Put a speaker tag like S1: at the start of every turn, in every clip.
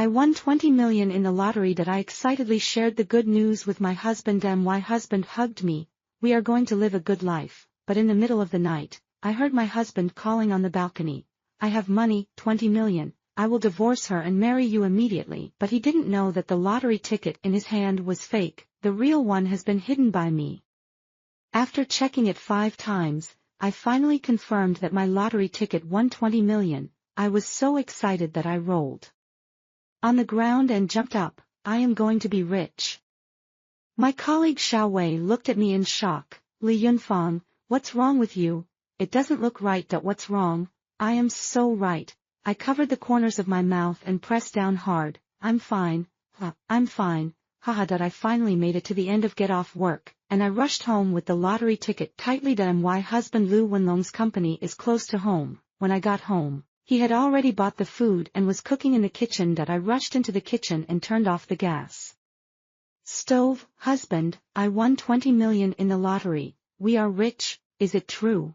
S1: I won 20 million in the lottery. That I excitedly shared the good news with my husband. My husband hugged me. We are going to live a good life. But in the middle of the night, I heard my husband calling on the balcony. I have money, 20 million. I will divorce her and marry you immediately. But he didn't know that the lottery ticket in his hand was fake. The real one has been hidden by me. After checking it 5 times, I finally confirmed that my lottery ticket won 20 million. I was so excited that I rolled on the ground and jumped up. I am going to be rich. My colleague Xiao Wei looked at me in shock. Li Yunfang, what's wrong with you? It doesn't look right. That what's wrong? I am so right. I covered the corners of my mouth and pressed down hard. I'm fine. I'm fine. Haha. That I finally made it to the end of get off work, and I rushed home with the lottery ticket tightly. My husband Lu Wenlong's company is close to home. When I got home, he had already bought the food and was cooking in the kitchen. I rushed into the kitchen and turned off the gas stove. Husband, I won 20 million in the lottery. We are rich, is it true?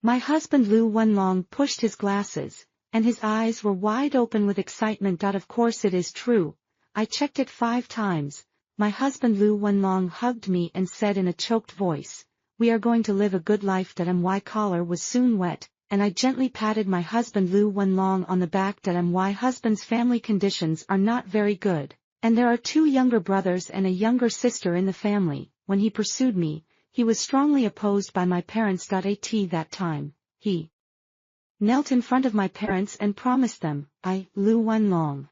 S1: My husband Lu Wenlong pushed his glasses, and his eyes were wide open with excitement. Of course it is true. I checked it 5 times. My husband Lu Wenlong hugged me and said in a choked voice, we are going to live a good life. My collar was soon wet, and I gently patted my husband Lu Wenlong on the back. My husband's family conditions are not very good, and there are 2 younger brothers and a younger sister in the family. When he pursued me, he was strongly opposed by my parents. At that time, he knelt in front of my parents and promised them, I, Lu Wenlong,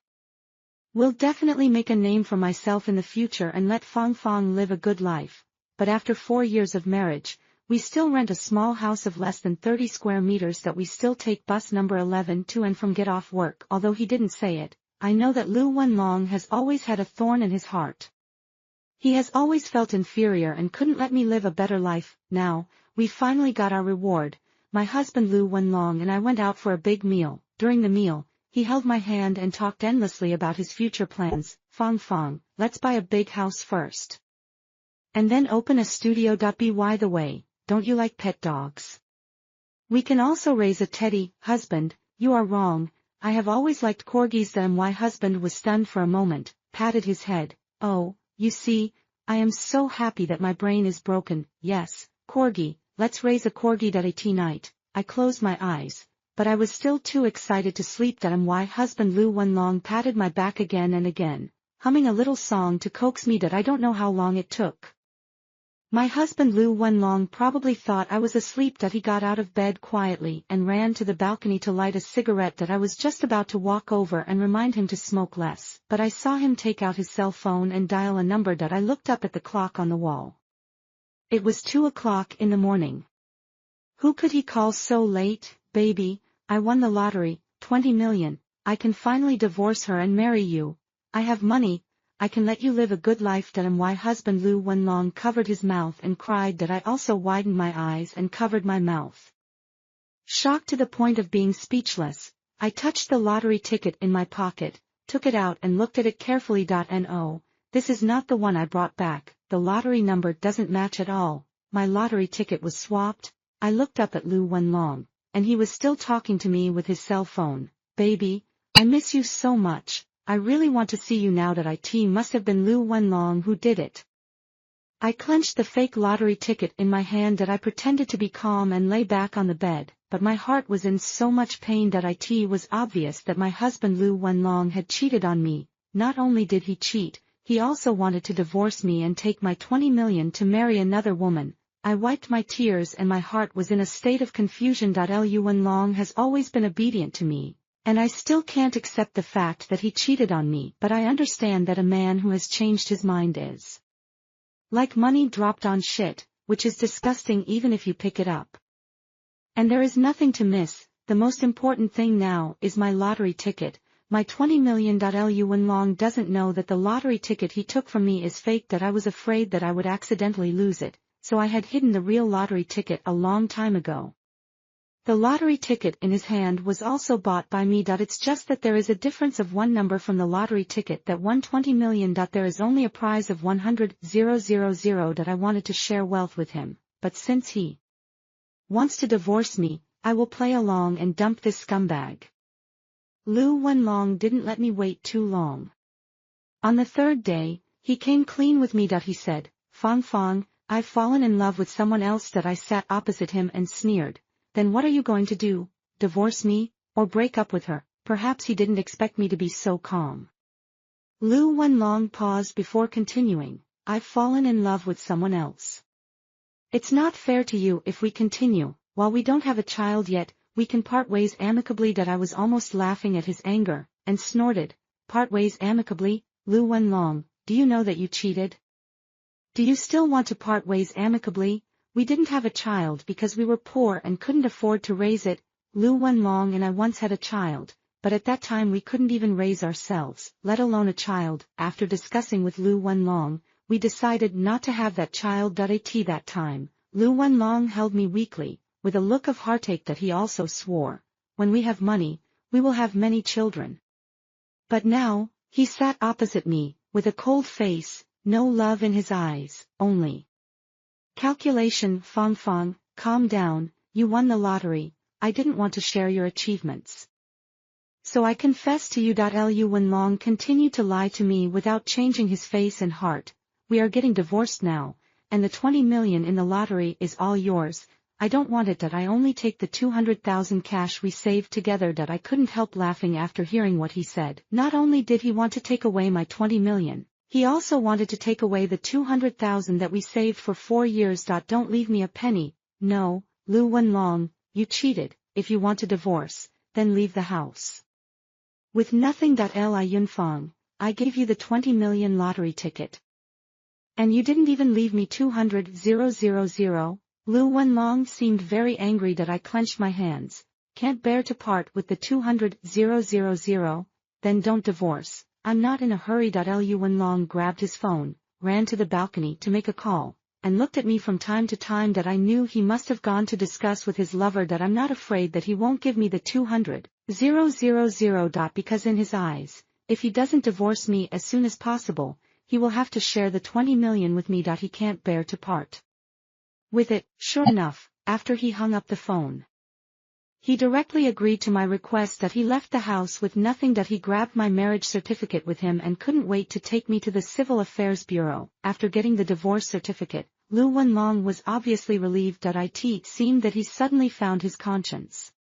S1: will definitely make a name for myself in the future and let Fang Fang live a good life. But after 4 years of marriage, we still rent a small house of less than 30 square meters. That we still take bus number 11 to and from get off work. Although he didn't say it, I know that Lu Wenlong has always had a thorn in his heart. He has always felt inferior and couldn't let me live a better life. Now, we finally got our reward. My husband Lu Wenlong and I went out for a big meal. During the meal, he held my hand and talked endlessly about his future plans. Fang Fang, let's buy a big house first, and then open a studio. By the way, don't you like pet dogs? We can also raise a teddy. Husband, you are wrong. I have always liked corgis. My husband was stunned for a moment, patted his head. Oh, you see, I am so happy that my brain is broken. Yes, corgi, let's raise a corgi. At night, I closed my eyes, but I was still too excited to sleep. My husband Lu Wenlong patted my back again and again, humming a little song to coax me. I don't know how long it took. My husband Lu Wenlong probably thought I was asleep. He got out of bed quietly and ran to the balcony to light a cigarette. I was just about to walk over and remind him to smoke less, but I saw him take out his cell phone and dial a number. I looked up at the clock on the wall. It was 2 o'clock in the morning. Who could he call so late? Baby, I won the lottery, 20 million. I can finally divorce her and marry you. I have money. I can let you live a good life. My husband Lu Wenlong covered his mouth and cried. I also widened my eyes and covered my mouth. Shocked to the point of being speechless, I touched the lottery ticket in my pocket, took it out and looked at it carefully. No, this is not the one I brought back. The lottery number doesn't match at all. My lottery ticket was swapped. I looked up at Lu Wenlong, and he was still talking to me with his cell phone. Baby, I miss you so much. I really want to see you now. It must have been Lu Wenlong who did it. I clenched the fake lottery ticket in my hand. I pretended to be calm and lay back on the bed, but my heart was in so much pain. It was obvious that my husband Lu Wenlong had cheated on me. Not only did he cheat, he also wanted to divorce me and take my 20 million to marry another woman. I wiped my tears and my heart was in a state of confusion. Lu Wenlong has always been obedient to me, and I still can't accept the fact that he cheated on me. But I understand that a man who has changed his mind is like money dropped on shit, which is disgusting even if you pick it up. And there is nothing to miss. The most important thing now is my lottery ticket, my 20 million. Lu Wenlong doesn't know that the lottery ticket he took from me is fake. I was afraid that I would accidentally lose it, so I had hidden the real lottery ticket a long time ago. The lottery ticket in his hand was also bought by me. It's just that there is a difference of one number from the lottery ticket that won 20 million. There is only a prize of 100,000. I wanted to share wealth with him, but since he wants to divorce me, I will play along and dump this scumbag. Lu Wenlong didn't let me wait too long. On the third day, he came clean with me. He said, "Fong Fong, I've fallen in love with someone else." I sat opposite him and sneered. "Then what are you going to do? Divorce me, or break up with her?" Perhaps he didn't expect me to be so calm. Lu Wenlong paused before continuing, "I've fallen in love with someone else. It's not fair to you if we continue. While we don't have a child yet, we can part ways amicably." I was almost laughing at his anger, and snorted, "Part ways amicably? Lu Wenlong, do you know that you cheated? Do you still want to part ways amicably? We didn't have a child because we were poor and couldn't afford to raise it. Lu Wenlong and I once had a child, but at that time we couldn't even raise ourselves, let alone a child." After discussing with Lu Wenlong, we decided not to have that child. At that time, Lu Wenlong held me weakly, with a look of heartache. He also swore, "When we have money, we will have many children." But now, he sat opposite me, with a cold face, no love in his eyes, only calculation. "Fong Fong, calm down, you won the lottery. I didn't want to share your achievements, so I confess to you." Lu Wenlong continued to lie to me without changing his face and heart. "We are getting divorced now, and the 20 million in the lottery is all yours. I don't want it. I only take the 200,000 cash we saved together." I couldn't help laughing after hearing what he said. Not only did he want to take away my 20 million, he also wanted to take away the 200,000 that we saved for 4 years. "Don't leave me a penny." "No, Lu Wenlong, you cheated. If you want a divorce, then leave the house with nothing. Li Yunfang, I gave you the 20 million lottery ticket, and you didn't even leave me 200,000. Lu Wenlong seemed very angry. I clenched my hands. "Can't bear to part with the 200,000? Then don't divorce. I'm not in a hurry." Lu Wenlong grabbed his phone, ran to the balcony to make a call, and looked at me from time to time. I knew he must have gone to discuss with his lover. I'm not afraid that he won't give me the 200,000. Because in his eyes, if he doesn't divorce me as soon as possible, he will have to share the 20 million with me. He can't bear to part with it. Sure enough, after he hung up the phone, he directly agreed to my request. He left the house with nothing. He grabbed my marriage certificate with him and couldn't wait to take me to the Civil Affairs Bureau. After getting the divorce certificate, Lu Wenlong was obviously relieved. It seemed that he suddenly found his conscience.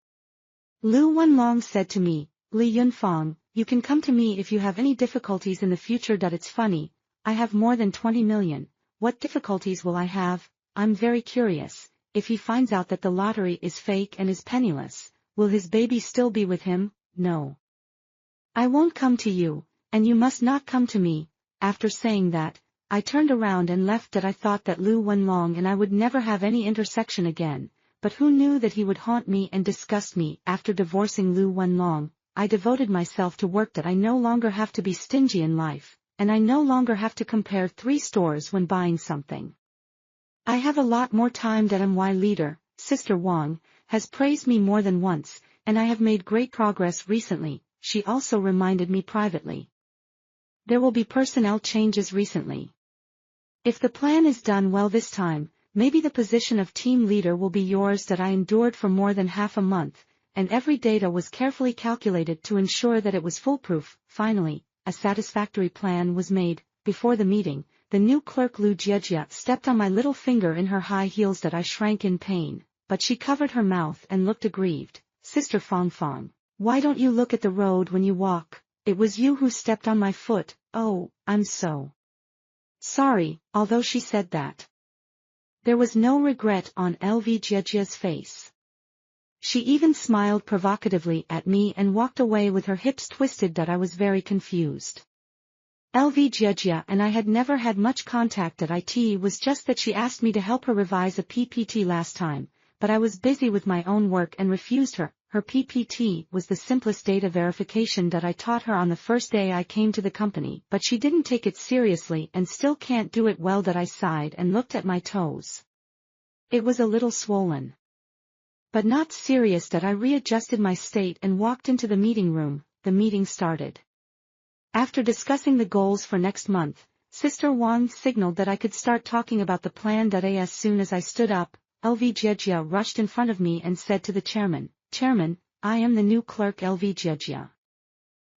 S1: Lu Wenlong said to me, "Li Yunfang, you can come to me if you have any difficulties in the future." It's funny, I have more than 20 million. What difficulties will I have? I'm very curious. If he finds out that the lottery is fake and is penniless, will his baby still be with him? No. I won't come to you, and you must not come to me. After saying that, I turned around and left. I thought that Lu Wenlong and I would never have any intersection again, but who knew that he would haunt me and disgust me. After divorcing Lu Wenlong, I devoted myself to work. I no longer have to be stingy in life, and I no longer have to compare 3 stores when buying something. I have a lot more time. My leader, Sister Wang, has praised me more than once, and I have made great progress recently. She also reminded me privately. There will be personnel changes recently. If the plan is done well this time, maybe the position of team leader will be yours. I endured for more than half a month, and every data was carefully calculated to ensure that it was foolproof. Finally, a satisfactory plan was made. Before the meeting, the new clerk Lu Jiejia stepped on my little finger in her high heels. I shrank in pain, but she covered her mouth and looked aggrieved. "Sister Fong Fong, why don't you look at the road when you walk? It was you who stepped on my foot." "Oh, I'm so sorry." Although she said that, there was no regret on LV Jiejia's face. She even smiled provocatively at me and walked away with her hips twisted. I was very confused. LV Jiejia and I had never had much contact. It was just that she asked me to help her revise a PPT last time, but I was busy with my own work and refused her. Her PPT was the simplest data verification that I taught her on the first day I came to the company, but she didn't take it seriously and still can't do it well. I sighed and looked at my toes. It was a little swollen, but not serious. I readjusted my state and walked into the meeting room. The meeting started. After discussing the goals for next month, Sister Wang signaled that I could start talking about the plan. As soon as I stood up, LV Jiejia rushed in front of me and said to the chairman, "Chairman, I am the new clerk LV Jiejia.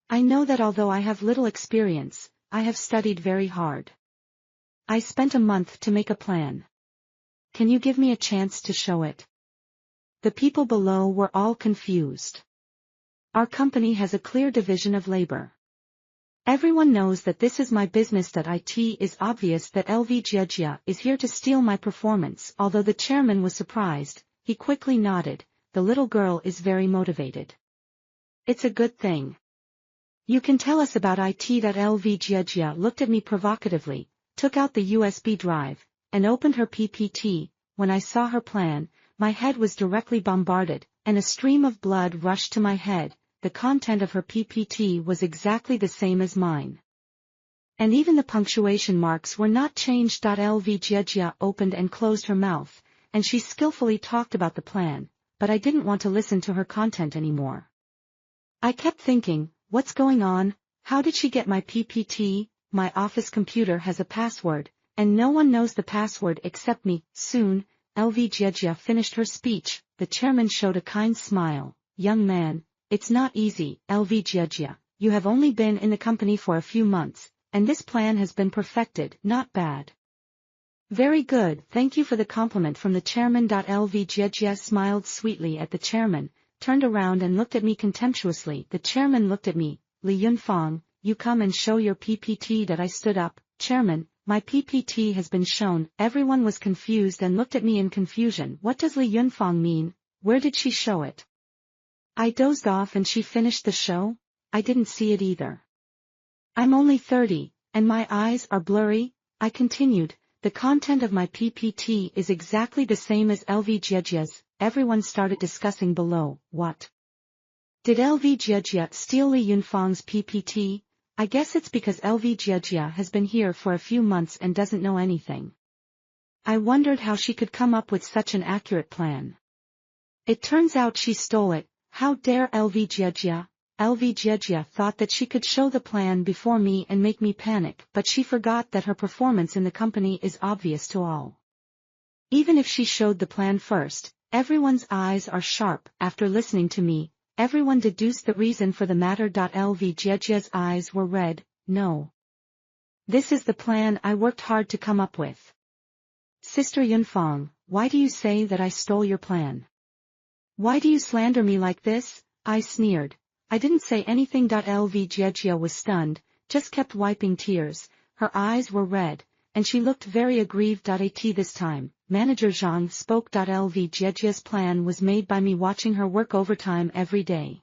S1: I know that although I have little experience, I have studied very hard. I spent a month to make a plan. Can you give me a chance to show it? The people below were all confused. Our company has a clear division of labor. Everyone knows that this is my business. That it is obvious that LV is here to steal my performance. Although the chairman was surprised, he quickly nodded. The little girl is very motivated. It's a good thing. You can tell us about it. LV looked at me provocatively, took out the USB drive, and opened her PPT. When I saw her plan, my head was directly bombarded, and a stream of blood rushed to my head. The content of her PPT was exactly the same as mine. And even the punctuation marks were not changed. LV opened and closed her mouth, and she skillfully talked about the plan, but I didn't want to listen to her content anymore. I kept thinking, what's going on? How did she get my PPT? My office computer has a password, and no one knows the password except me. Soon, LV finished her speech. The chairman showed a kind smile. Young man, it's not easy, LV. You have only been in the company for a few months, and this plan has been perfected. Not bad. Very good, thank you for the compliment from the chairman. LV smiled sweetly at the chairman, turned around and looked at me contemptuously. The chairman looked at me. Li Yunfang, you come and show your PPT. I stood up. Chairman, my PPT has been shown. Everyone was confused and looked at me in confusion. What does Li Yunfang mean? Where did she show it? I dozed off and she finished the show? I didn't see it either. I'm only 30, and my eyes are blurry, I continued. The content of my PPT is exactly the same as LV. Everyone started discussing below. What? Did LV steal Li Yunfang's PPT? I guess it's because LV has been here for a few months and doesn't know anything. I wondered how she could come up with such an accurate plan. It turns out she stole it. How dare LV. LV thought that she could show the plan before me and make me panic, but she forgot that her performance in the company is obvious to all. Even if she showed the plan first, everyone's eyes are sharp. After listening to me, everyone deduced the reason for the matter. LV's eyes were red. No. This is the plan I worked hard to come up with. Sister Yunfang, why do you say that I stole your plan? Why do you slander me like this? I sneered. I didn't say anything. LV was stunned, just kept wiping tears. Her eyes were red, and she looked very aggrieved. This time, Manager Zhang spoke. LV's plan was made by me watching her work overtime every day.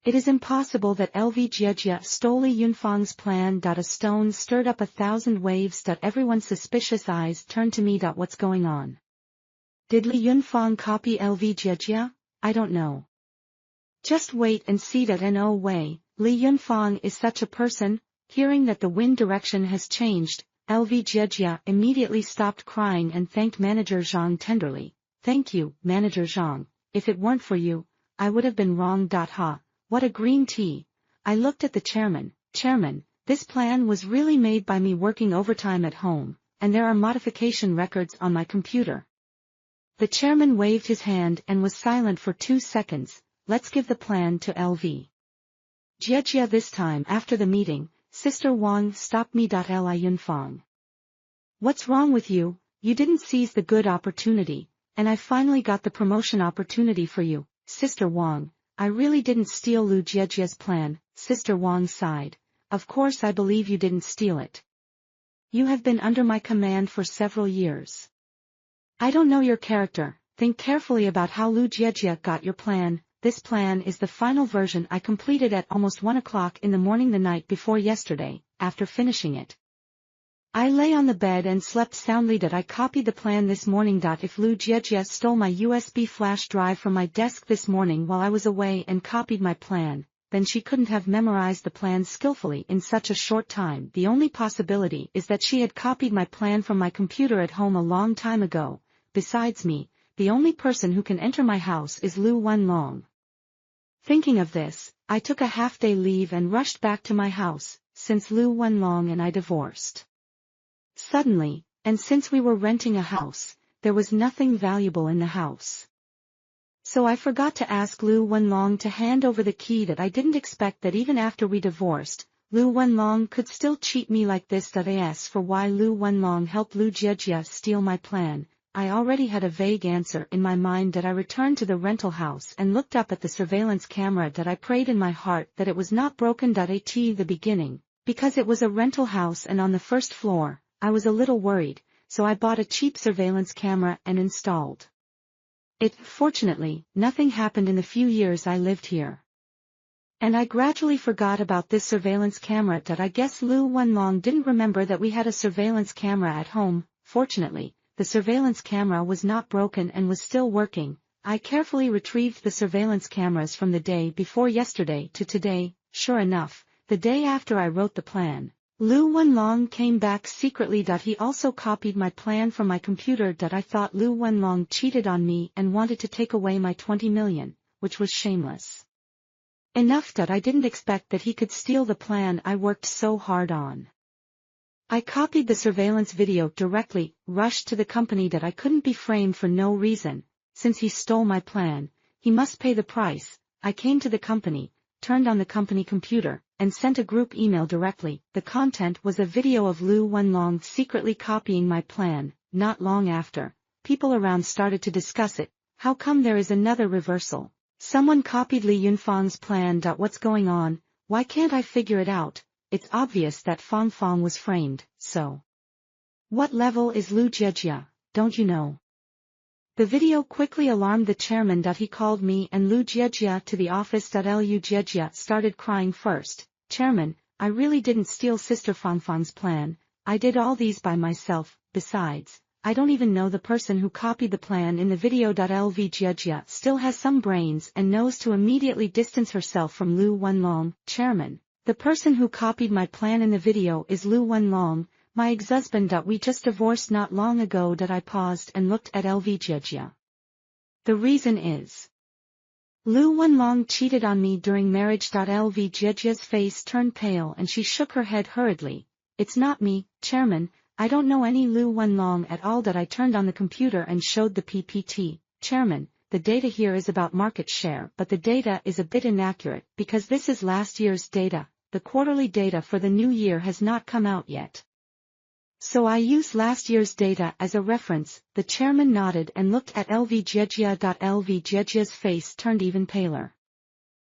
S1: It is impossible that LV stole Li Yunfang's plan. A stone stirred up 1,000 waves. Everyone's suspicious eyes turned to me. What's going on? Did Li Yunfang copy LV? I don't know. Just wait and see. No way, Li Yunfang is such a person. Hearing that the wind direction has changed, LV immediately stopped crying and thanked Manager Zhang tenderly. Thank you, Manager Zhang. If it weren't for you, I would have been wrong. Ha, what a green tea. I looked at the chairman. Chairman, this plan was really made by me working overtime at home, and there are modification records on my computer. The chairman waved his hand and was silent for 2 seconds. Let's give the plan to LV. This time after the meeting, Sister Wang stopped me. Li Yunfang. What's wrong with you? You didn't seize the good opportunity, and I finally got the promotion opportunity for you. Sister Wang, I really didn't steal Lu Jiejia's plan. Sister Wang sighed. Of course I believe you didn't steal it. You have been under my command for several years. I don't know your character. Think carefully about how Lu Jiejia got your plan. This plan is the final version I completed at almost 1 o'clock in the morning the night before yesterday. After finishing it, I lay on the bed and slept soundly. I copied the plan this morning. If Lu Jiejia stole my USB flash drive from my desk this morning while I was away and copied my plan, then she couldn't have memorized the plan skillfully in such a short time. The only possibility is that she had copied my plan from my computer at home a long time ago. Besides me, the only person who can enter my house is Lu Wenlong. Thinking of this, I took a half-day leave and rushed back to my house, since Lu Wenlong and I divorced. Suddenly, and since we were renting a house, there was nothing valuable in the house. So I forgot to ask Lu Wenlong to hand over the key. That I didn't expect that even after we divorced, Lu Wenlong could still cheat me like this. As for why Lu Wenlong helped Lu Jiejia steal my plan, I already had a vague answer in my mind. That I returned to the rental house and looked up at the surveillance camera. That I prayed in my heart that it was not broken. At the beginning, because it was a rental house and on the first floor, I was a little worried, so I bought a cheap surveillance camera and installed it. Fortunately, nothing happened in the few years I lived here. And I gradually forgot about this surveillance camera. I guess Lu Wenlong didn't remember that we had a surveillance camera at home. Fortunately, the surveillance camera was not broken and was still working. I carefully retrieved the surveillance cameras from the day before yesterday to today. Sure enough, the day after I wrote the plan, Lu Wenlong came back secretly. He also copied my plan from my computer. I thought Lu Wenlong cheated on me and wanted to take away my 20 million, which was shameless enough. I didn't expect that he could steal the plan I worked so hard on. I copied the surveillance video directly, rushed to the company. I couldn't be framed for no reason. Since he stole my plan, he must pay the price. I came to the company, turned on the company computer, and sent a group email directly. The content was a video of Lu Wenlong secretly copying my plan. Not long after, people around started to discuss it. How come there is another reversal? Someone copied Li Yunfang's plan. What's going on? Why can't I figure it out? It's obvious that Fang Fang was framed, so. What level is Lu Jiejia, don't you know? The video quickly alarmed the chairman. He called me and Lu Jiejia to the office. Lu Jiejia started crying first. Chairman, I really didn't steal Sister Fang Fang's plan. I did all these by myself. Besides, I don't even know the person who copied the plan in the video. Lu Jiejia still has some brains and knows to immediately distance herself from Lu Wenlong. Chairman, the person who copied my plan in the video is Lu Wenlong, my ex-husband. We just divorced not long ago. I paused and looked at Lu Jiejia. The reason is Lu Wenlong cheated on me during marriage. Lu Jiejia's face turned pale and she shook her head hurriedly. It's not me, Chairman, I don't know any Lu Wenlong at all. I turned on the computer and showed the PPT. Chairman, the data here is about market share, but the data is a bit inaccurate because this is last year's data. The quarterly data for the new year has not come out yet. So I use last year's data as a reference. The chairman nodded and looked at Lu Jiejia. Lu Jiejia's face turned even paler.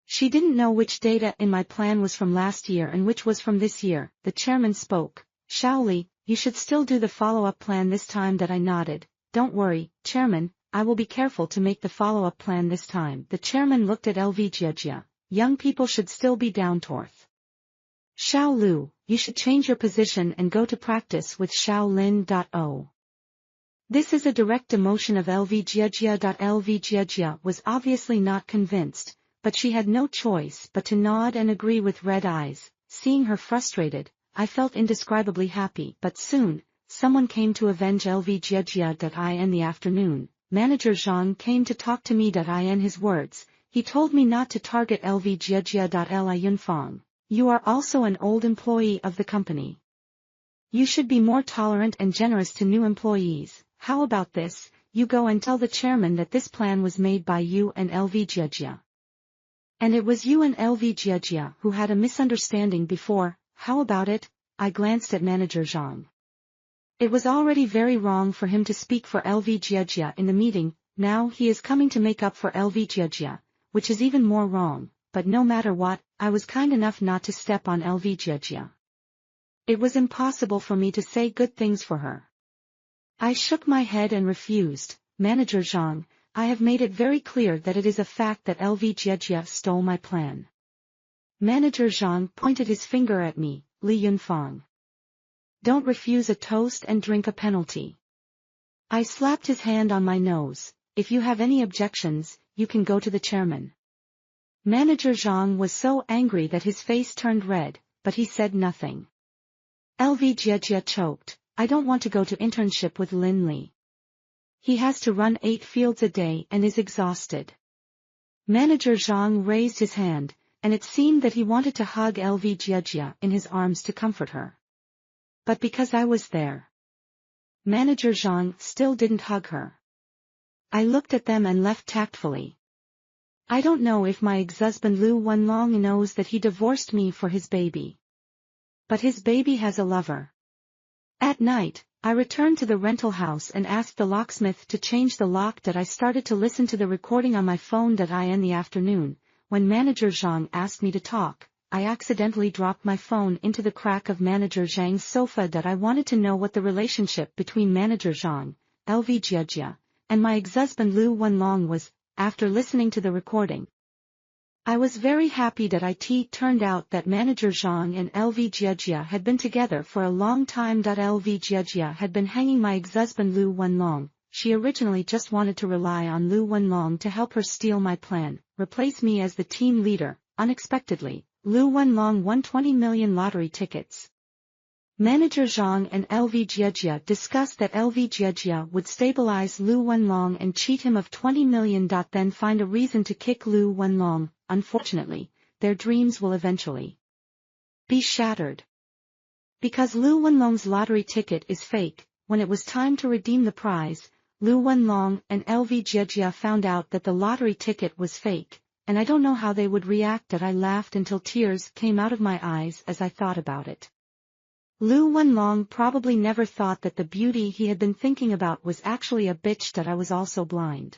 S1: She didn't know which data in my plan was from last year and which was from this year. The chairman spoke. Shaoli, you should still do the follow-up plan this time. I nodded. Don't worry, Chairman, I will be careful to make the follow-up plan this time. The chairman looked at Lu Jiejia. Young people should still be down to earth. Xiao Lu, you should change your position and go to practice with Xiao Lin. This is a direct demotion of Lu Jiejia. Lu Jiejia was obviously not convinced, but she had no choice but to nod and agree with red eyes. Seeing her frustrated, I felt indescribably happy. But soon, someone came to avenge Lu Jiejia. In the afternoon, Manager Zhang came to talk to me. In his words, he told me not to target Lu Jiejia. Li Yunfang. You are also an old employee of the company. You should be more tolerant and generous to new employees. How about this, you go and tell the chairman that this plan was made by you and Lu Jiejia. And it was you and Lu Jiejia who had a misunderstanding before. How about it? I glanced at Manager Zhang. It was already very wrong for him to speak for Lu Jiejia in the meeting. Now he is coming to make up for Lu Jiejia, which is even more wrong. But no matter what, I was kind enough not to step on Lu Jiejia. It was impossible for me to say good things for her. I shook my head and refused. Manager Zhang, I have made it very clear that it is a fact that Lu Jiejia stole my plan. Manager Zhang pointed his finger at me. Li Yunfang. Don't refuse a toast and drink a penalty. I slapped his hand on my nose. If you have any objections, you can go to the chairman. Manager Zhang was so angry that his face turned red, but he said nothing. Lu Jiejia choked. I don't want to go to internship with Lin Li. He has to run 8 fields a day and is exhausted. Manager Zhang raised his hand, and it seemed that he wanted to hug Lu Jiejia in his arms to comfort her. But because I was there, Manager Zhang still didn't hug her. I looked at them and left tactfully. I don't know if my ex-husband Lu Wenlong knows that he divorced me for his baby. But his baby has a lover. At night, I returned to the rental house and asked the locksmith to change the lock. I started to listen to the recording on my phone. In the afternoon, when Manager Zhang asked me to talk, I accidentally dropped my phone into the crack of Manager Zhang's sofa. I wanted to know what the relationship between Manager Zhang, LV Jiejia, and my ex-husband Lu Wenlong was. After listening to the recording, I was very happy that it turned out that Manager Zhang and LV Jiejia had been together for a long time. LV Jiejia had been hanging my ex-husband Lu Wenlong. She originally just wanted to rely on Lu Wenlong to help her steal my plan, replace me as the team leader. Unexpectedly, Lu Wenlong won 20 million lottery tickets. Manager Zhang and LV Jiejia discussed that LV Jiejia would stabilize Lu Wenlong and cheat him of 20 million. Then find a reason to kick Lu Wenlong. Unfortunately, their dreams will eventually be shattered. Because Lu Wenlong's lottery ticket is fake, when it was time to redeem the prize, Lu Wenlong and LV Jiejia found out that the lottery ticket was fake, and I don't know how they would react. I laughed until tears came out of my eyes as I thought about it. Lu Wenlong probably never thought that the beauty he had been thinking about was actually a bitch. I was also blind.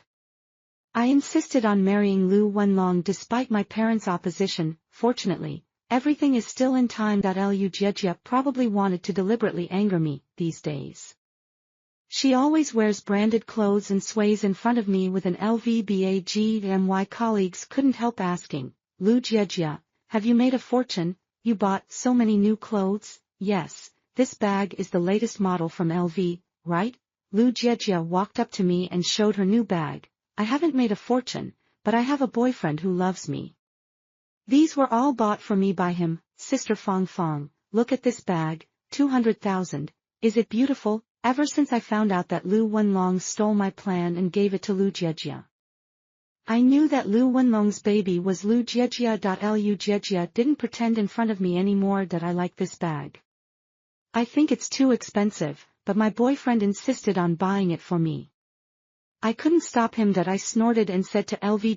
S1: I insisted on marrying Lu Wenlong despite my parents' opposition. Fortunately, everything is still in time. Lu Jiejia probably wanted to deliberately anger me these days. She always wears branded clothes and sways in front of me with an LVBAG. My colleagues couldn't help asking, Lu Jiejia, have you made a fortune? You bought so many new clothes? Yes, this bag is the latest model from LV, right? Lu Jiejia walked up to me and showed her new bag. I haven't made a fortune, but I have a boyfriend who loves me. These were all bought for me by him. Sister Fong Fong, look at this bag, 200,000. Is it beautiful? Ever since I found out that Lu Wenlong stole my plan and gave it to Lu Jiejia, I knew that Lu Wenlong's baby was Lu Jiejia. Lu Jiejia didn't pretend in front of me anymore that I like this bag. I think it's too expensive, but my boyfriend insisted on buying it for me. I couldn't stop him. I snorted and said to LV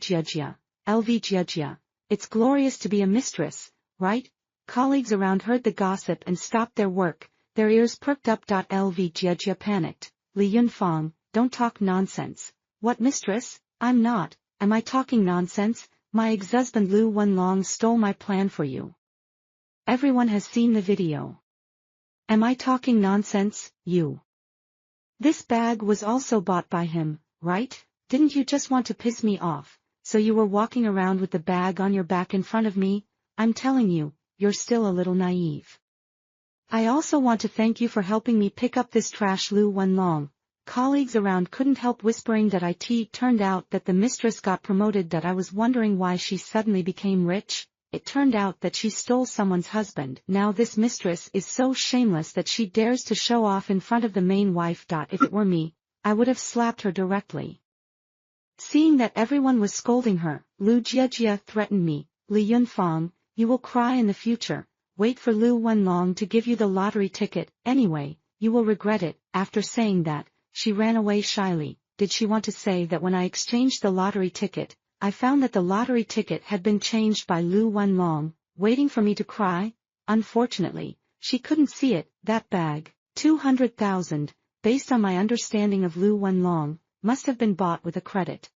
S1: Jiejia, it's glorious to be a mistress, right? Colleagues around heard the gossip and stopped their work, their ears perked up. LV Jiejia panicked. Li Yunfang, don't talk nonsense. What mistress? I'm not. Am I talking nonsense? My ex-husband Lu Wenlong stole my plan for you. Everyone has seen the video. Am I talking nonsense, you? This bag was also bought by him, right? Didn't you just want to piss me off, so you were walking around with the bag on your back in front of me? I'm telling you, you're still a little naive. I also want to thank you for helping me pick up this trash. Lu Wenlong. Colleagues around couldn't help whispering that it turned out that the mistress got promoted. I was wondering why she suddenly became rich. It turned out that she stole someone's husband. Now this mistress is so shameless that she dares to show off in front of the main wife. If it were me, I would have slapped her directly. Seeing that everyone was scolding her, Lu Jiejia threatened me. Li Yunfang, you will cry in the future. Wait for Lu Wenlong to give you the lottery ticket. Anyway, you will regret it. After saying that, she ran away shyly. Did she want to say that when I exchanged the lottery ticket, I found that the lottery ticket had been changed by Lu Wenlong, waiting for me to cry? Unfortunately, she couldn't see it. That bag, 200,000, based on my understanding of Lu Wenlong, must have been bought with a credit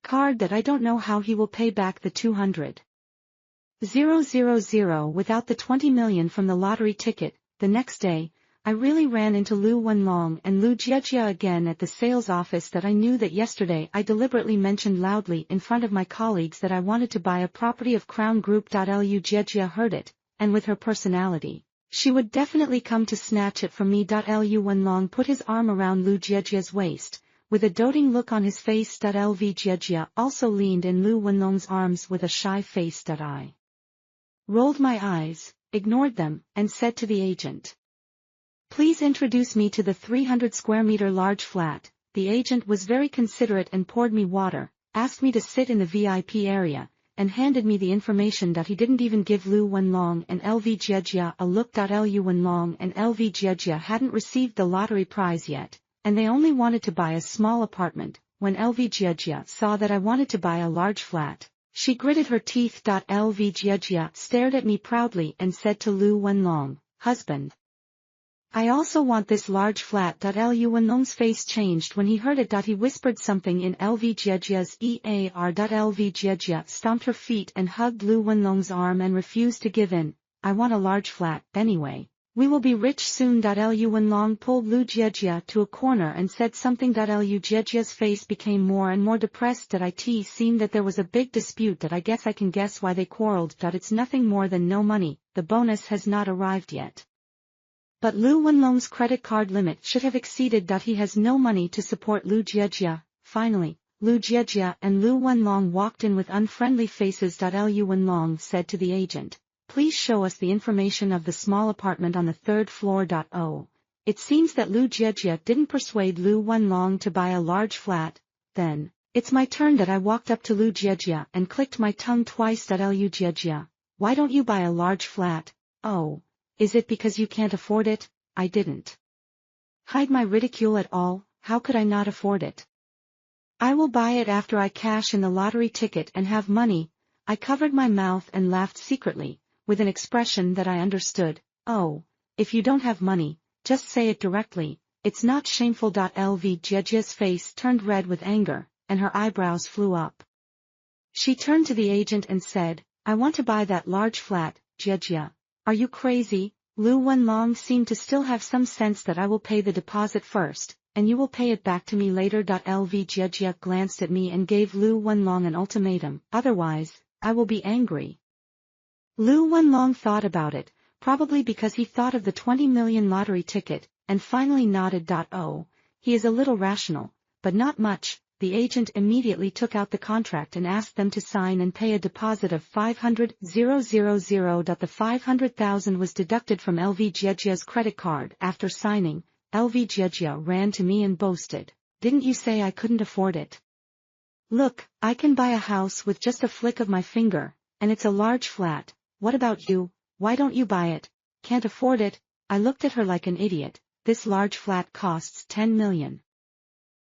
S1: card. I don't know how he will pay back the 200,000 without the 20 million from the lottery ticket. The next day, I really ran into Lu Wenlong and Lu Jiejia again at the sales office. I knew that yesterday I deliberately mentioned loudly in front of my colleagues that I wanted to buy a property of Crown Group. Lu Jiejia heard it, and with her personality, she would definitely come to snatch it from me. Lu Wenlong put his arm around Lu Jiejia's waist, with a doting look on his face. LV Jiejia also leaned in Lu Wenlong's arms with a shy face. I rolled my eyes, ignored them, and said to the agent, please introduce me to the 300 square meter large flat. The agent was very considerate and poured me water, asked me to sit in the VIP area, and handed me the information that he didn't even give Lu Wenlong and LV Jiejia a look. Lu Wenlong and LV Jiejia hadn't received the lottery prize yet, and they only wanted to buy a small apartment. when Lvjia saw that I wanted to buy a large flat. She gritted her teeth. Lvjia stared at me proudly and said to Lu Wenlong, "Husband, I also want this large flat." Lu Wenlong's face changed when he heard it. He whispered something in Lvjia's ear. Lvjia stomped her feet and hugged Lu Wenlong's arm and refused to give in. "I want a large flat, anyway. We will be rich soon." Lu Wenlong pulled Lu Jiejia to a corner and said something. Lu Jiejia's face became more and more depressed. It seemed that there was a big dispute. I guess I can guess why they quarreled. It's nothing more than no money, the bonus has not arrived yet. But Lu Wenlong's credit card limit should have exceeded. He has no money to support Lu Jiejia. Finally, Lu Jiejia and Lu Wenlong walked in with unfriendly faces. Lu Wenlong said to the agent, "Please show us the information of the small apartment on the 3rd floor." Oh. It seems that Lu Jiejia didn't persuade Lu Wenlong to buy a large flat. Then, it's my turn. I walked up to Lu Jiejia and clicked my tongue twice. Lu Jiejia, why don't you buy a large flat? Oh. Is it because you can't afford it? I didn't hide my ridicule at all. How could I not afford it? I will buy it after I cash in the lottery ticket and have money. I covered my mouth and laughed secretly, with an expression that I understood. Oh, if you don't have money, just say it directly. It's not shameful. Lvjiejia's face turned red with anger, and her eyebrows flew up. She turned to the agent and said, "I want to buy that large flat, Jiejia. Are you crazy?" Lu Wenlong seemed to still have some sense. "That I will pay the deposit first, and you will pay it back to me later." Lvjiejia glanced at me and gave Lu Wenlong an ultimatum, "Otherwise, I will be angry." Lu Wenlong thought about it, probably because he thought of the 20 million lottery ticket, and finally nodded. Oh, he is a little rational, but not much. The agent immediately took out the contract and asked them to sign and pay a deposit of 500,000. The 500,000 was deducted from Lvjiejia's credit card. After signing, Lvjiejia ran to me and boasted, "Didn't you say I couldn't afford it? Look, I can buy a house with just a flick of my finger, and it's a large flat. What about you? Why don't you buy it?" "Can't afford it." I looked at her like an idiot. "This large flat costs 10 million.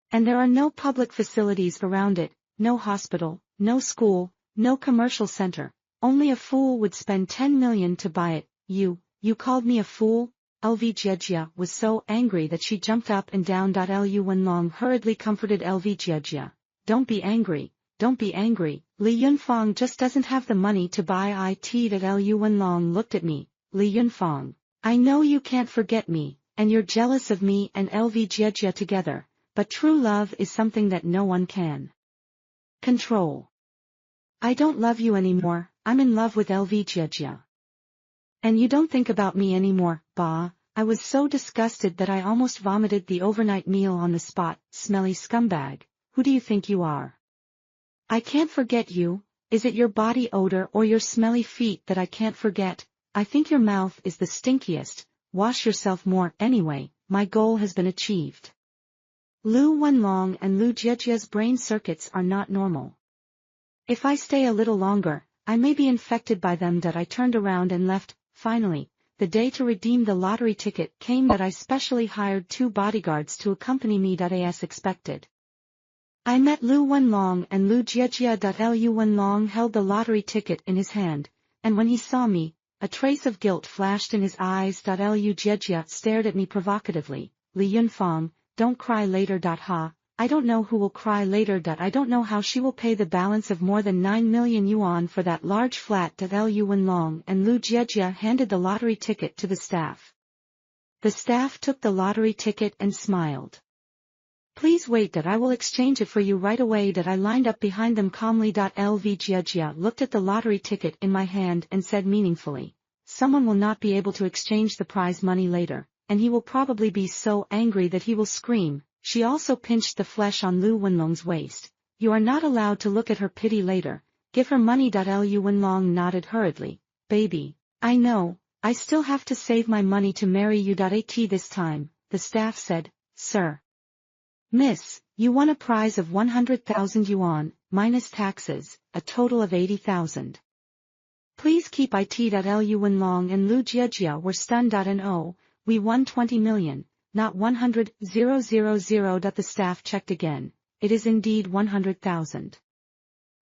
S1: And there are no public facilities around it, no hospital, no school, no commercial center. Only a fool would spend 10 million to buy it." You called me a fool?" Lvjiejia was so angry that she jumped up and down. Lu Wenlong hurriedly comforted Lvjiejia. "Don't be angry, don't be angry. Li Yunfang just doesn't have the money to buy it." Lu Wenlong looked at me. "Li Yunfang, I know you can't forget me, and you're jealous of me and Lvjiejia together. But true love is something that no one can control. I don't love you anymore. I'm in love with Lvjiejia. And you don't think about me anymore." Bah, I was so disgusted that I almost vomited the overnight meal on the spot. "Smelly scumbag, who do you think you are? I can't forget you. Is it your body odor or your smelly feet that I can't forget? I think your mouth is the stinkiest. Wash yourself more. Anyway, my goal has been achieved." Lu Wenlong and Lu Jiejia's brain circuits are not normal. If I stay a little longer, I may be infected by them. I turned around and left. Finally, the day to redeem the lottery ticket came. I specially hired 2 bodyguards to accompany me. As expected, I met Lu Wenlong and Lu Jiejia. Lu Wenlong held the lottery ticket in his hand, and when he saw me, a trace of guilt flashed in his eyes. Lu Jiejia stared at me provocatively. "Li Yunfang, don't cry later." Ha, I don't know who will cry later. I don't know how she will pay the balance of more than 9 million yuan for that large flat. Lu Wenlong and Lu Jiejia handed the lottery ticket to the staff. The staff took the lottery ticket and smiled. "Please wait. I will exchange it for you right away." I lined up behind them calmly. Lvjiejia looked at the lottery ticket in my hand and said meaningfully, "Someone will not be able to exchange the prize money later, and he will probably be so angry that he will scream." She also pinched the flesh on Lu Wenlong's waist. "You are not allowed to look at her pity later. Give her money." Lu Wenlong nodded hurriedly. "Baby, I know, I still have to save my money to marry you. At this time, the staff said, "Sir. Miss, you won a prize of 100,000 yuan, minus taxes, a total of 80,000. Please keep it." Lu Wenlong and Lu Jiejia were stunned. "Oh, we won 20 million. Not 100,000. The staff checked again. it is indeed 100,000.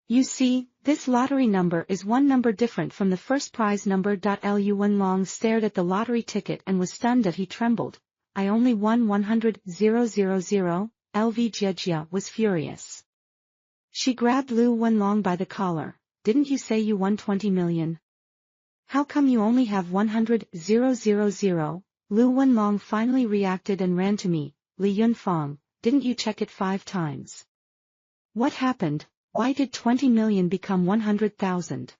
S1: You see, this lottery number is one number different from the first prize number. Lu Wenlong stared at the lottery ticket and was stunned that he trembled. I only won 100,000. LV Jiejia was furious. She grabbed Lu Wenlong by the collar. Didn't you say you won 20 million? How come you only have 100,000? Lu Wenlong finally reacted and ran to me. Li Yunfang, didn't you check it 5 times? What happened? Why did 20 million become 100,000?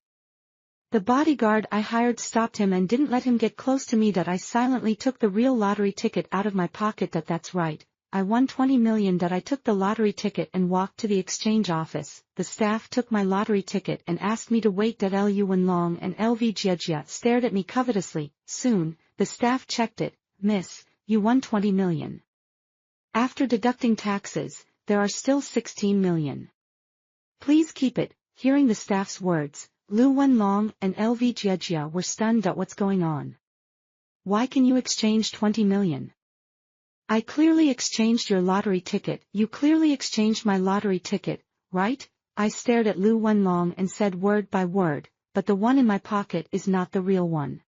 S1: The bodyguard I hired stopped him and didn't let him get close to me. I silently took the real lottery ticket out of my pocket. That's right, I won 20 million. I took the lottery ticket and walked to the exchange office. The staff took my lottery ticket and asked me to wait. Lu Wenlong and LV Jiejia stared at me covetously. Soon, the staff checked it. Miss, you won 20 million. After deducting taxes, there are still 16 million. Please keep it. Hearing the staff's words, Lu Wenlong and LV Jiejia were stunned. What's going on? Why can you exchange 20 million? I clearly exchanged your lottery ticket. You clearly exchanged my lottery ticket, right? I stared at Lu Wenlong and said word by word, but the one in my pocket is not the real one.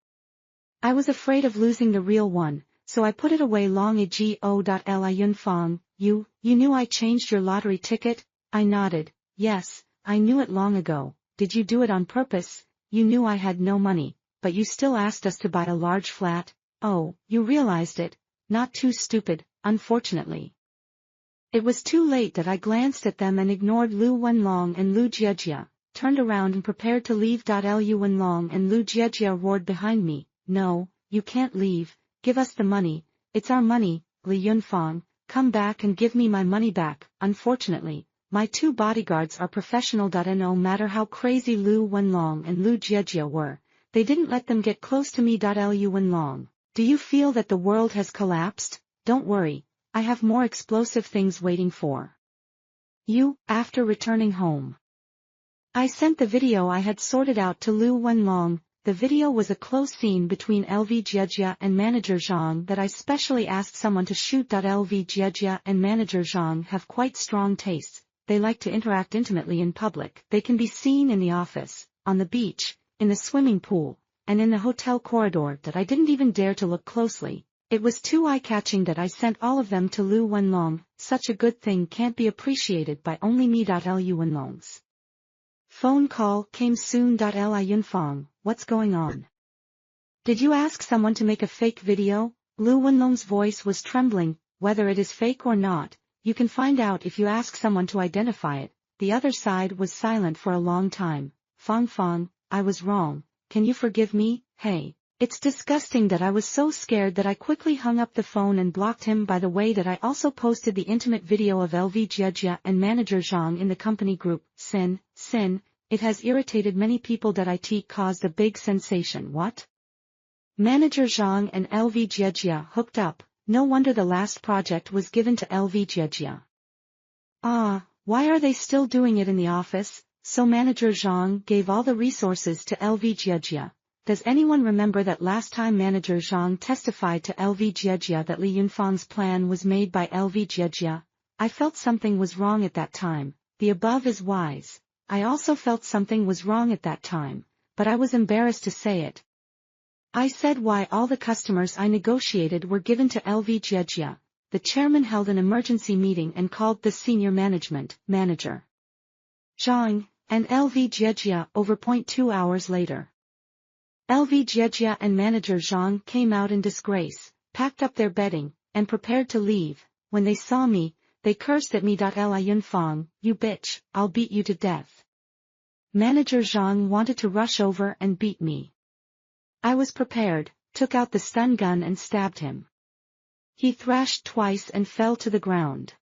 S1: I was afraid of losing the real one, so I put it away. Long ago. Li Yunfang, you knew I changed your lottery ticket? I nodded. Yes, I knew it long ago. Did you do it on purpose? You knew I had no money, but you still asked us to buy a large flat. Oh, you realized it. Not too stupid, unfortunately. It was too late. I glanced at them and ignored Lu Wenlong and Lu Jiejia, turned around and prepared to leave. Lu Wenlong and Lu Jiejia roared behind me. No, you can't leave. Give us the money. It's our money. Li Yunfang, come back and give me my money back. Unfortunately, my 2 bodyguards are professional. No matter how crazy Lu Wenlong and Lu Jiejia were, they didn't let them get close to me. Lu Wenlong, do you feel that the world has collapsed? Don't worry, I have more explosive things waiting for you. After returning home, I sent the video I had sorted out to Lu Wenlong. The video was a close scene between LV Jiejia and Manager Zhang that I specially asked someone to shoot. LV Jiejia and Manager Zhang have quite strong tastes. They like to interact intimately in public. They can be seen in the office, on the beach, in the swimming pool, and in the hotel corridor. I didn't even dare to look closely. It was too eye-catching that I sent all of them to Lu Wenlong. Such a good thing can't be appreciated by only me. Lu Wenlong's phone call came soon. Li Yunfang, what's going on? Did you ask someone to make a fake video? Lu Wenlong's voice was trembling. Whether it is fake or not, you can find out if you ask someone to identify it. The other side was silent for a long time. Fang, I was wrong. Can you forgive me? Hey, it's disgusting. I was so scared that I quickly hung up the phone and blocked him. By the way, I also posted the intimate video of LV Jiejia and Manager Zhang in the company group. Sin, it has irritated many people. It caused a big sensation. What? Manager Zhang and LV Jiejia hooked up. No wonder the last project was given to LV Jiejia. Why are they still doing it in the office? So Manager Zhang gave all the resources to LV Jiejia. Does anyone remember that last time Manager Zhang testified to LV Jiejia that Li Yunfang's plan was made by LV Jiejia? I felt something was wrong at that time. The above is wise. I also felt something was wrong at that time, but I was embarrassed to say it. I said why all the customers I negotiated were given to LV Jiejia. The chairman held an emergency meeting and called the senior management, Manager Zhang, and LV Jiejia over. 2 hours later, LV Jiejia and Manager Zhang came out in disgrace, packed up their bedding, and prepared to leave. When they saw me, they cursed at me. Li Yunfang, you bitch, I'll beat you to death. Manager Zhang wanted to rush over and beat me. I was prepared, took out the stun gun and stabbed him. He thrashed twice and fell to the ground.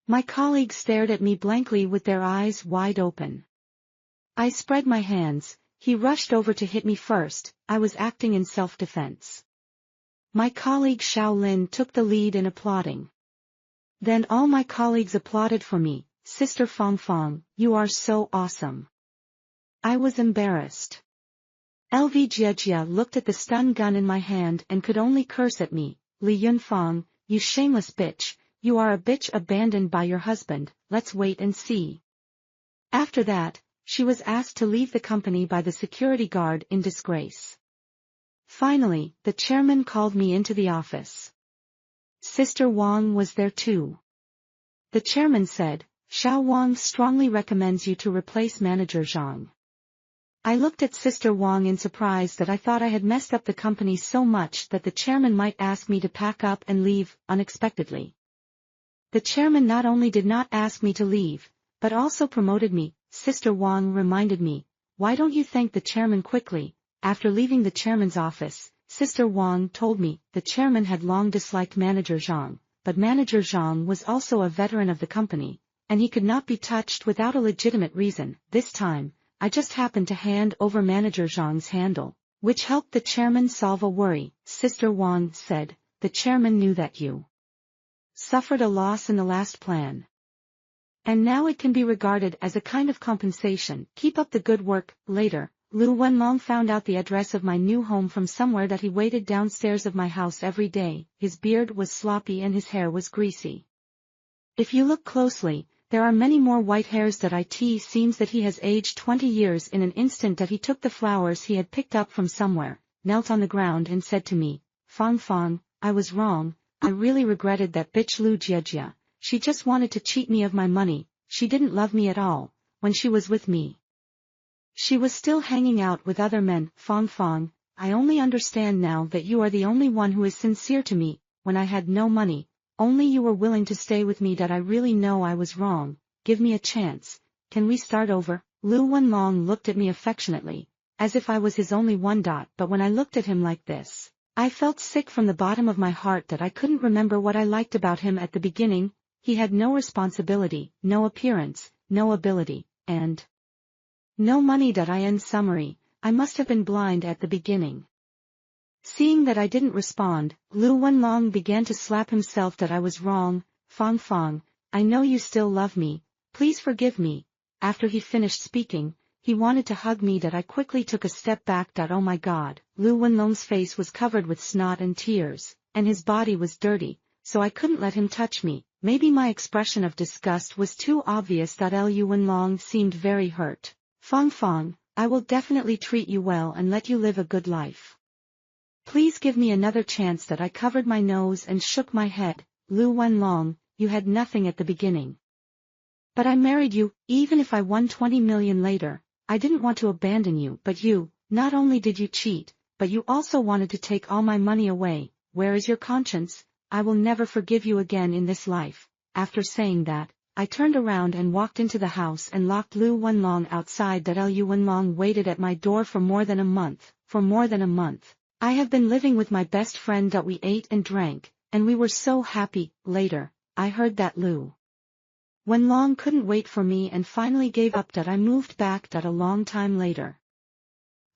S1: My colleagues stared at me blankly with their eyes wide open. I spread my hands. He rushed over to hit me first. I was acting in self-defense. My colleague Shaolin took the lead in applauding. Then all my colleagues applauded for me. Sister Fang, you are so awesome. I was embarrassed. LV Jiejia looked at the stun gun in my hand and could only curse at me. Li Yunfang, you shameless bitch, You are a bitch abandoned by your husband, let's wait and see. After that, she was asked to leave the company by the security guard in disgrace. Finally, the chairman called me into the office. Sister Wang was there too. The chairman said, Xiao Wang strongly recommends you to replace Manager Zhang. I looked at Sister Wang in surprise that I thought I had messed up the company so much that the chairman might ask me to pack up and leave, unexpectedly. The chairman not only did not ask me to leave, but also promoted me. Sister Wang reminded me, why don't you thank the chairman quickly? After leaving the chairman's office, Sister Wang told me the chairman had long disliked Manager Zhang, but Manager Zhang was also a veteran of the company, and he could not be touched without a legitimate reason. This time, I just happened to hand over Manager Zhang's handle, which helped the chairman solve a worry. Sister Wang said, the chairman knew that you suffered a loss in the last plan. And now it can be regarded as a kind of compensation. Keep up the good work. Later, Lu Wenlong found out the address of my new home from somewhere that he waited downstairs of my house every day. His beard was sloppy and his hair was greasy. If you look closely, there are many more white hairs that it seems that he has aged 20 years in an instant. That he took the flowers he had picked up from somewhere, knelt on the ground and said to me, Fang Fang, I was wrong, I really regretted that bitch Lu Jiejia. She just wanted to cheat me of my money, she didn't love me at all, when she was with me. She was still hanging out with other men. Fang Fang, I only understand now that you are the only one who is sincere to me. When I had no money, only you were willing to stay with me. That I really know I was wrong, give me a chance, can we start over? Lu Wenlong looked at me affectionately, as if I was his only one. But when I looked at him like this, I felt sick from the bottom of my heart that I couldn't remember what I liked about him at the beginning. He had no responsibility, no appearance, no ability, and no money. In summary, I must have been blind at the beginning. Seeing that I didn't respond, Lu Wenlong began to slap himself. That I was wrong. Fang Fang, I know you still love me, please forgive me. After he finished speaking, he wanted to hug me. That I quickly took a step back. Oh my God, Lu Wenlong's face was covered with snot and tears, and his body was dirty, so I couldn't let him touch me. Maybe my expression of disgust was too obvious. Lu Wenlong seemed very hurt. Fang Fang, I will definitely treat you well and let you live a good life. Please give me another chance. I covered my nose and shook my head. Lu Wenlong, you had nothing at the beginning. But I married you, even if I won 20 million later, I didn't want to abandon you. But you, not only did you cheat, but you also wanted to take all my money away. Where is your conscience? I will never forgive you again in this life. After saying that, I turned around and walked into the house and locked Lu Wenlong outside. Lu Wenlong waited at my door for more than a month. For more than a month, I have been living with my best friend. We ate and drank, and we were so happy. Later, I heard that Lu Wenlong couldn't wait for me and finally gave up. I moved back. A long time later,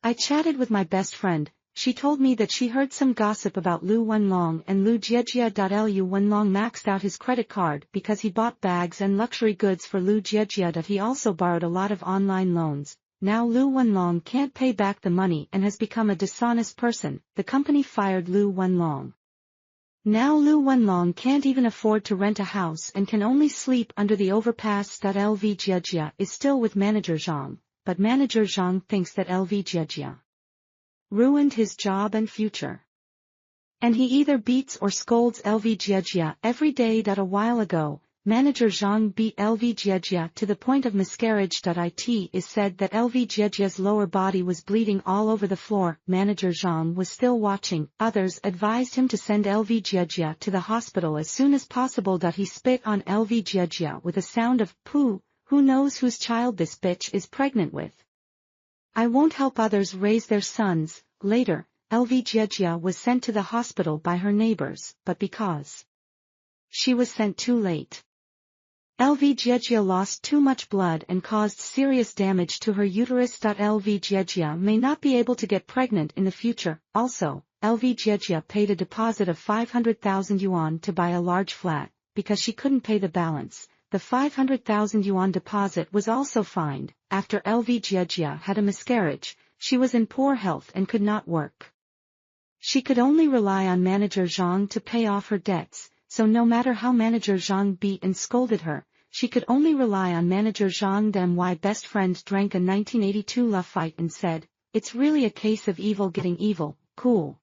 S1: I chatted with my best friend. She told me that she heard some gossip about Lu Wenlong and Lu Jiejia. Lu Wenlong maxed out his credit card because he bought bags and luxury goods for Lu Jiejia. He also borrowed a lot of online loans. Now Lu Wenlong can't pay back the money and has become a dishonest person. The company fired Lu Wenlong. Now Lu Wenlong can't even afford to rent a house and can only sleep under the overpass. Lv Jiejia is still with Manager Zhang, but Manager Zhang thinks that Lv Jiejia ruined his job and future. And he either beats or scolds Lv Jiejia every day. A while ago, Manager Zhang beat Lv Jiejia to the point of miscarriage. It is said that Lv Jiejia's lower body was bleeding all over the floor. Manager Zhang was still watching. Others advised him to send Lv Jiejia to the hospital as soon as possible. He spit on Lv Jiejia with a sound of poo. Who knows whose child this bitch is pregnant with? I won't help others raise their sons. Later, Lv Jiejia was sent to the hospital by her neighbors, but because she was sent too late, Lv Jiejia lost too much blood and caused serious damage to her uterus. Lv Jiejia may not be able to get pregnant in the future. Also, Lv Jiejia paid a deposit of 500,000 yuan to buy a large flat, because she couldn't pay the balance. The 500,000 yuan deposit was also fined. After Lv Jiejia had a miscarriage, she was in poor health and could not work. She could only rely on Manager Zhang to pay off her debts. so no matter how Manager Zhang beat and scolded her, she could only rely on Manager Zhang. Then my best friend drank a 1982 La Fight and said, "It's really a case of evil getting evil, cool."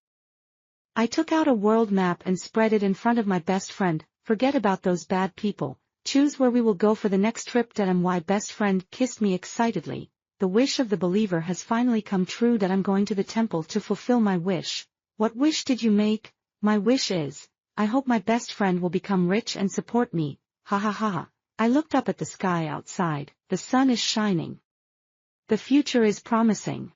S1: I took out a world map and spread it in front of my best friend. "Forget about those bad people, choose where we will go for the next trip." My best friend kissed me excitedly. The wish of the believer has finally come true, that I'm going to the temple to fulfill my wish. What wish did you make? My wish is, I hope my best friend will become rich and support me. Ha ha ha. I looked up at the sky outside. The sun is shining. The future is promising.